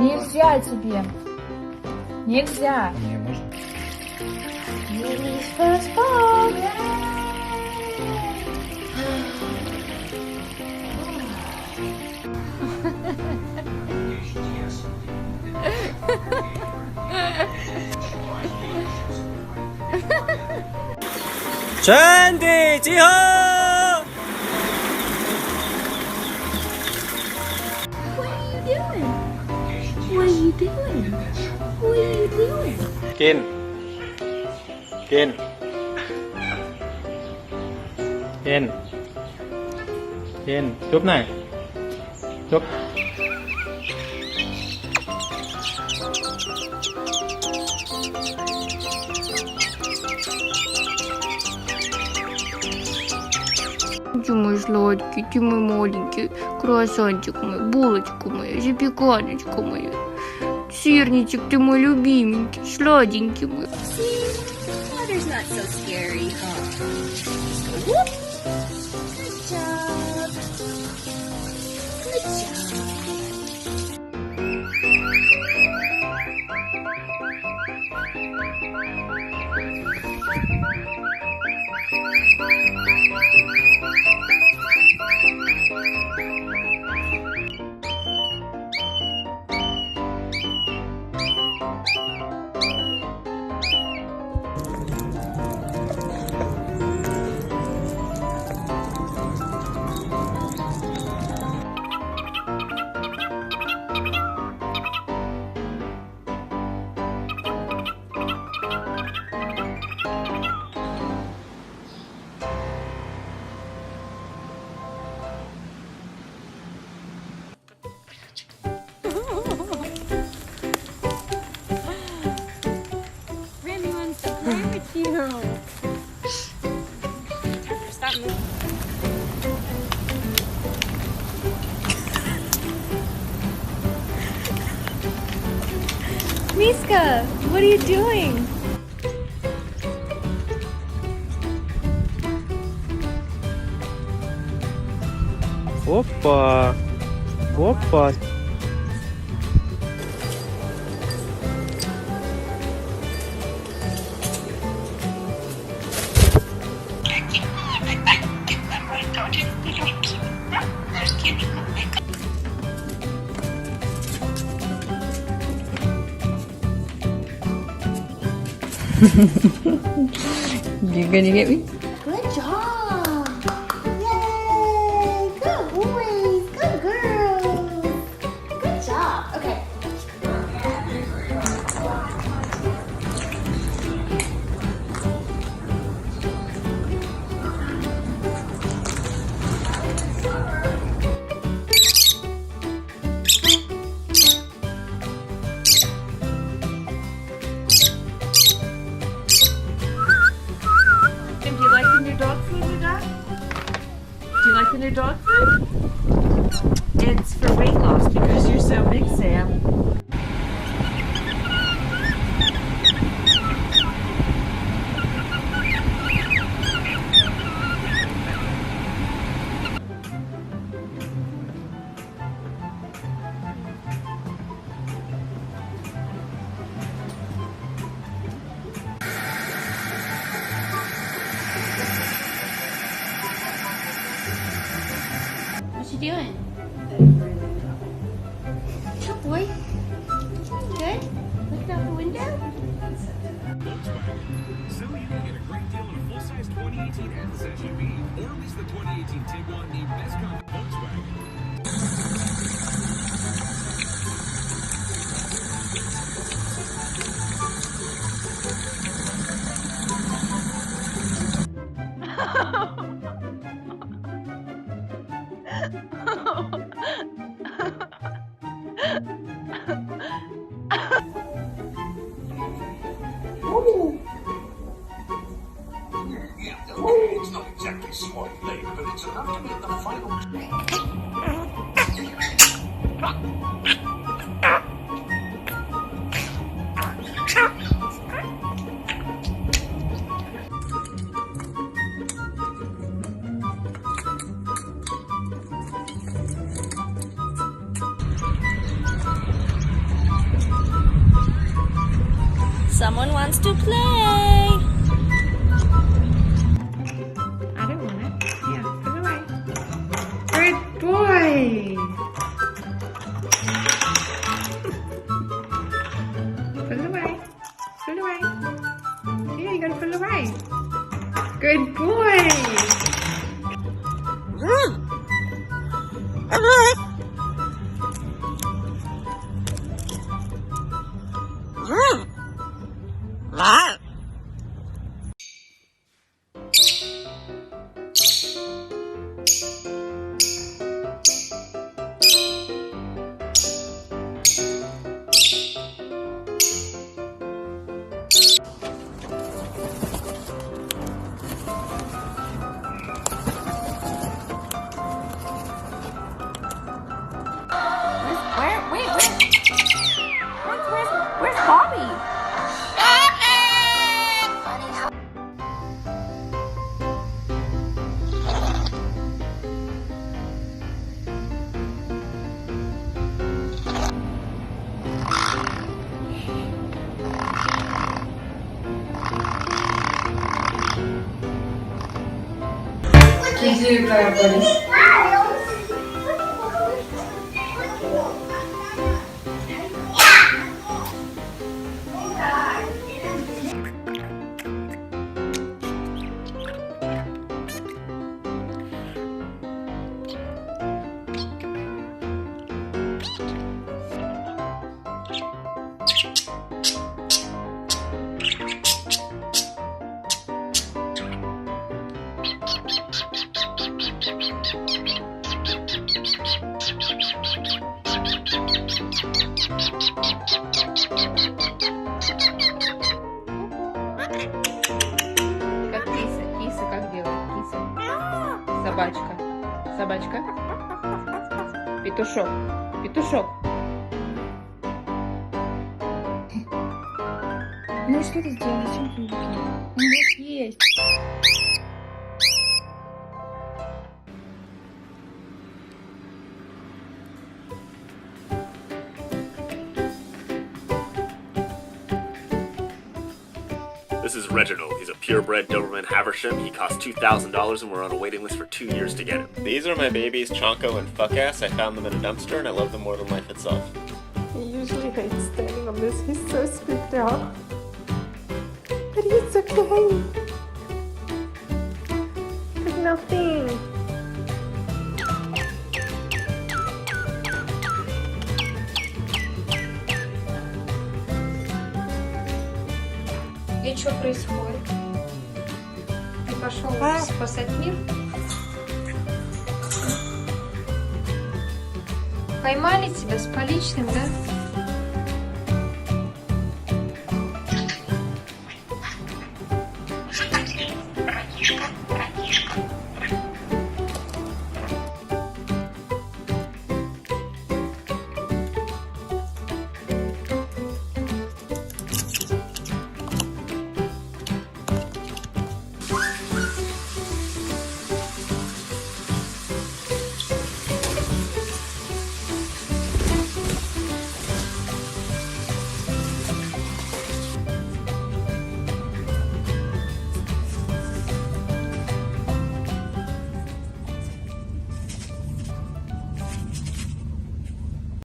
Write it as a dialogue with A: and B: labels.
A: Нельзя тебе. Нельзя.
B: Мне можно?
C: 전대 지호!
D: What are you doing? What are you doing?
C: กิน กิน กิน กิน จุ๊บหน่อย จุ๊บ
D: Ты мой сладкий, ты мой маленький круассанчик мой, булочка моя, запеканочка моя. Сырничек, ты мой любименький, сладенький мой.
E: Water's not so scary, huh? Just go whoop. Good job. Good job. Remy wants to play with you. Stop moving. Miska, what are you doing?
C: Опа! Опа!
A: You gonna get me?
E: Good job. Yay. Good boys. Good girls. Good job. Okay.
A: Tim, do you like the new dog food we got? Do you like the new dog food? It's for weight loss because you're so big, Sam.
E: What you doing? Good boy. Good? Looking out the window?
F: So you can get a great deal on a full-size 2018 Atlas SUV, or at least the 2018 Tiguan named Best Car Volkswagen.
G: It's not exactly smart late, but it's enough to make the final.
B: Someone wants to play.
A: I don't want it. Yeah, put it away. Good boy. Put it away. Put it away. Yeah, you gotta put it away. Good boy.
B: Where's Bobby?
A: Как киса. Киса как делает? Киса. Собачка. Собачка. Петушок. Петушок.
D: Ну что ты делаешь? Зачем ты его кинул? Он вот есть.
H: This is Reginald. He's a purebred Doberman Haversham. He costs $2,000 and we're on a waiting list for 2 years to get him. These are my babies, Chonko and Fuckass. I found them in a dumpster and I love them more than life itself.
I: He usually hates standing on this. He's so spooked out. But he's okay. There's nothing.
D: И что происходит? Ты пошел спасать мир? Поймали тебя с поличным, да?